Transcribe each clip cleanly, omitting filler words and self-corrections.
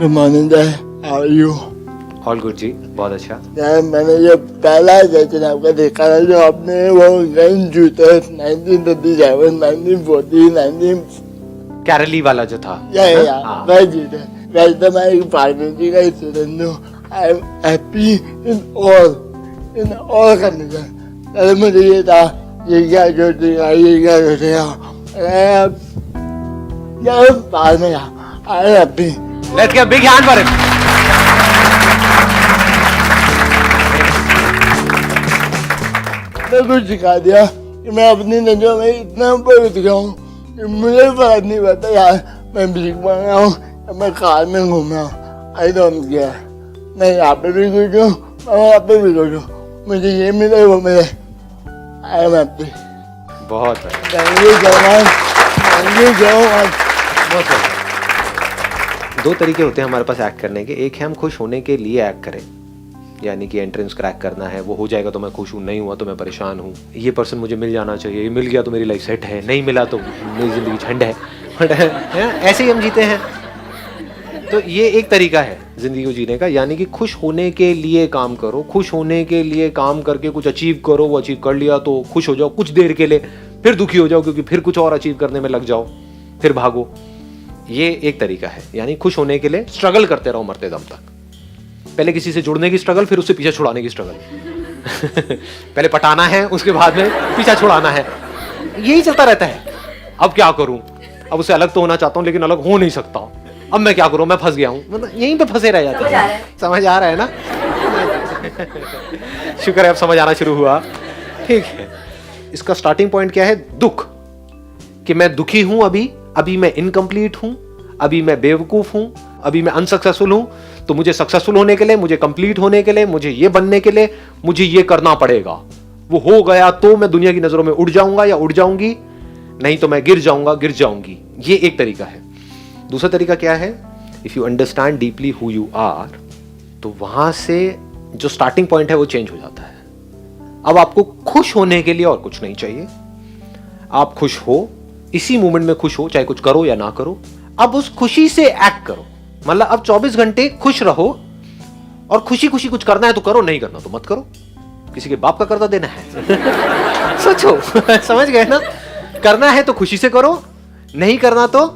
Good morning sir, how are you? All good ji, बहुत अच्छा। Sir मैंने जो पहला सेशन आपका देखा था, जो आपने वो गन शूटर्स 1937, 1940, 19 कैरली वाला जो था, हाँ। वह जीते। वैसे तो मैं एक फार्मेसी का स्टूडेंट हूँ। I am happy in all condition. पहले मुझे ये था, ये क्या सोचेगा, ये क्या सोचेगा, बाद में I am happy. Let's give big hand for him. मैं कुछ सिखा दिया कि मैं अपनी नजरों में इतना ऊपर उठ गया हूँ कि मुझे फर्क नहीं पड़ता यार, मैं भीख मांगा हूँ, मैं कार में घूम रहा हूँ, आई डोंट केयर। मैं यहाँ पे भी कुछ हूँ, मैं वहाँ पे भी कुछ हूँ, मुझे ये मिले वो मिले, आई एम हैप्पी। बहुत बढ़िया, thank you so much, thank you so much. बहुत बढ़िया। दो तरीके होते हैं हमारे पास एक्ट करने के। एक है हम खुश होने के लिए एक्ट करें, यानी कि एंट्रेंस क्रैक करना है, वो हो जाएगा तो मैं खुश हूँ, नहीं हुआ तो मैं परेशान हूँ, ये पर्सन मुझे मिल जाना चाहिए, ये मिल गया तो मेरी लाइफ सेट है, नहीं मिला तो मेरी ज़िंदगी झंड है। बट ऐसे ही हम जीते हैं। तो ये एक तरीका है ज़िंदगी को जीने का, यानी कि खुश होने के लिए काम करो, खुश होने के लिए काम करके कुछ अचीव करो, वो अचीव कर लिया तो खुश हो जाओ कुछ देर के लिए, फिर दुखी हो जाओ क्योंकि फिर कुछ और अचीव करने में लग जाओ, फिर भागो। ये एक तरीका है, यानी खुश होने के लिए स्ट्रगल करते रहो मरते दम तक। पहले किसी से जुड़ने की स्ट्रगल, फिर उससे पीछा छुड़ाने की स्ट्रगल। पहले पटाना है, उसके बाद में पीछा छुड़ाना है, यही चलता रहता है। अब क्या करूं, अब उससे अलग तो होना चाहता हूं लेकिन अलग हो नहीं सकता, अब मैं क्या करूं, मैं फंस गया हूं, मतलब यहीं पे फंसे रह जाते हैं। समझ आ रहा है ना? शुक्र है अब समझ आना शुरू हुआ। ठीक है, इसका स्टार्टिंग पॉइंट क्या है? दुख, कि मैं दुखी हूं, अभी मैं इनकम्प्लीट हूं, अभी मैं बेवकूफ हूं, अभी मैं अनसक्सेसफुल हूं, तो मुझे सक्सेसफुल होने के लिए, मुझे कंप्लीट होने के लिए, मुझे ये बनने के लिए, मुझे ये करना पड़ेगा। वो हो गया तो मैं दुनिया की नजरों में उड़ जाऊंगा या उड़ जाऊंगी, नहीं तो मैं गिर जाऊंगा, गिर जाऊंगी। ये एक तरीका है। दूसरा तरीका क्या है? If you understand deeply who you are, तो वहां से जो स्टार्टिंग पॉइंट है वो चेंज हो जाता है। अब आपको खुश होने के लिए और कुछ नहीं चाहिए। आप खुश हो, इसी मोमेंट में खुश हो, चाहे कुछ करो या ना करो। अब उस खुशी से एक्ट करो, मतलब अब 24 घंटे खुश रहो, और खुशी खुशी कुछ करना है तो करो, नहीं करना तो मत करो। किसी के बाप का कर्जा देना है? सोचो। समझ गए ना? करना है तो खुशी से करो, नहीं करना तो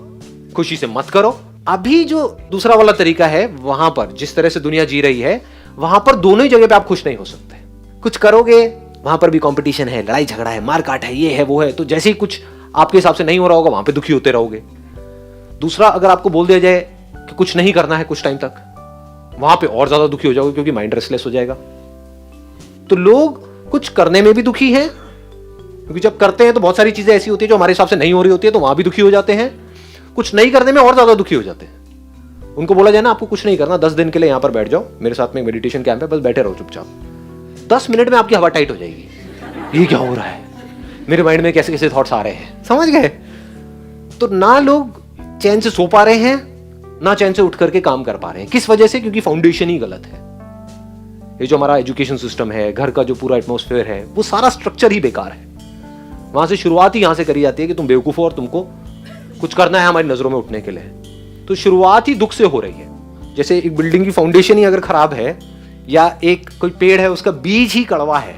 खुशी से मत करो। अभी जो दूसरा वाला तरीका है, वहां पर जिस तरह से दुनिया जी रही है, वहां पर दोनों ही जगह पे आप खुश नहीं हो सकते। कुछ करोगे, वहां पर भी कंपटीशन है, लड़ाई झगड़ा है, मार काट है, ये है वो है, तो जैसे ही कुछ आपके हिसाब से नहीं हो रहा होगा, वहां पे दुखी होते रहोगे। दूसरा, अगर आपको बोल दिया जाए कि कुछ नहीं करना है कुछ टाइम तक, वहां पे और ज्यादा दुखी हो जाओगे क्योंकि माइंड रेस्टलेस हो जाएगा। तो लोग कुछ करने में भी दुखी हैं, क्योंकि जब करते हैं तो बहुत सारी चीजें ऐसी होती है जो हमारे हिसाब से नहीं हो रही होती है, तो वहां भी दुखी हो जाते हैं। कुछ नहीं करने में और ज्यादा दुखी हो जाते हैं। उनको बोला जाए ना, आपको कुछ नहीं करना, 10 दिन के लिए यहां पर बैठ जाओ, मेरे साथ में एक मेडिटेशन कैंप है, बस बैठे रहो चुपचाप, 10 मिनट में आपकी हवा टाइट हो जाएगी। ये क्या हो रहा है, मेरे माइंड में कैसे कैसे थॉट्स आ रहे हैं, समझ गए? तो ना लोग चैन से सो पा रहे हैं, ना चैन से उठ करके काम कर पा रहे हैं। किस वजह से? क्योंकि फाउंडेशन ही गलत है। ये जो हमारा एजुकेशन सिस्टम है, घर का जो पूरा एटमॉस्फेयर है, वो सारा स्ट्रक्चर ही बेकार है। वहां से शुरुआत ही यहां से करी जाती है कि तुम बेवकूफ हो और तुमको कुछ करना है हमारी नजरों में उठने के लिए। तो शुरुआत ही दुख से हो रही है। जैसे एक बिल्डिंग की फाउंडेशन ही अगर खराब है, या एक कोई पेड़ है उसका बीज ही कड़वा है,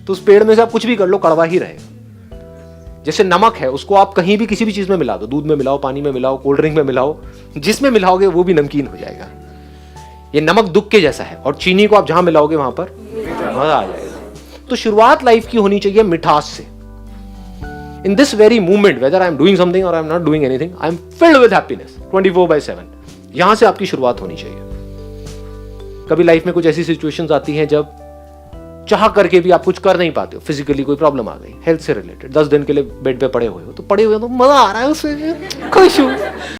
तो उस पेड़ में से आप कुछ भी कर लो, कड़वा ही रहेगा। जैसे नमक है, उसको आप कहीं भी किसी भी चीज में मिला दो, दूध में मिलाओ, पानी में मिलाओ, कोल्ड ड्रिंक में मिलाओ, जिसमें मिलाओगे वो भी नमकीन हो जाएगा। ये नमक दुख के जैसा है, और चीनी को आप जहां मिलाओगे वहां पर मजा आ जाएगा। तो शुरुआत लाइफ की होनी चाहिए मिठास से। In this very moment, whether I am doing something और I am not doing anything, I am filled with happiness 24/7। यहां से आपकी शुरुआत होनी चाहिए। कभी लाइफ में कुछ ऐसी सिचुएशंस आती हैं जब चाह करके भी आप कुछ कर नहीं पाते हो, फिजिकली कोई प्रॉब्लम आ गई, हेल्थ से रिलेटेड, 10 दिन के लिए बेड पे पड़े हुए हो, तो पड़े हुए हो तो मजा आ रहा है उससे, खुश हूं।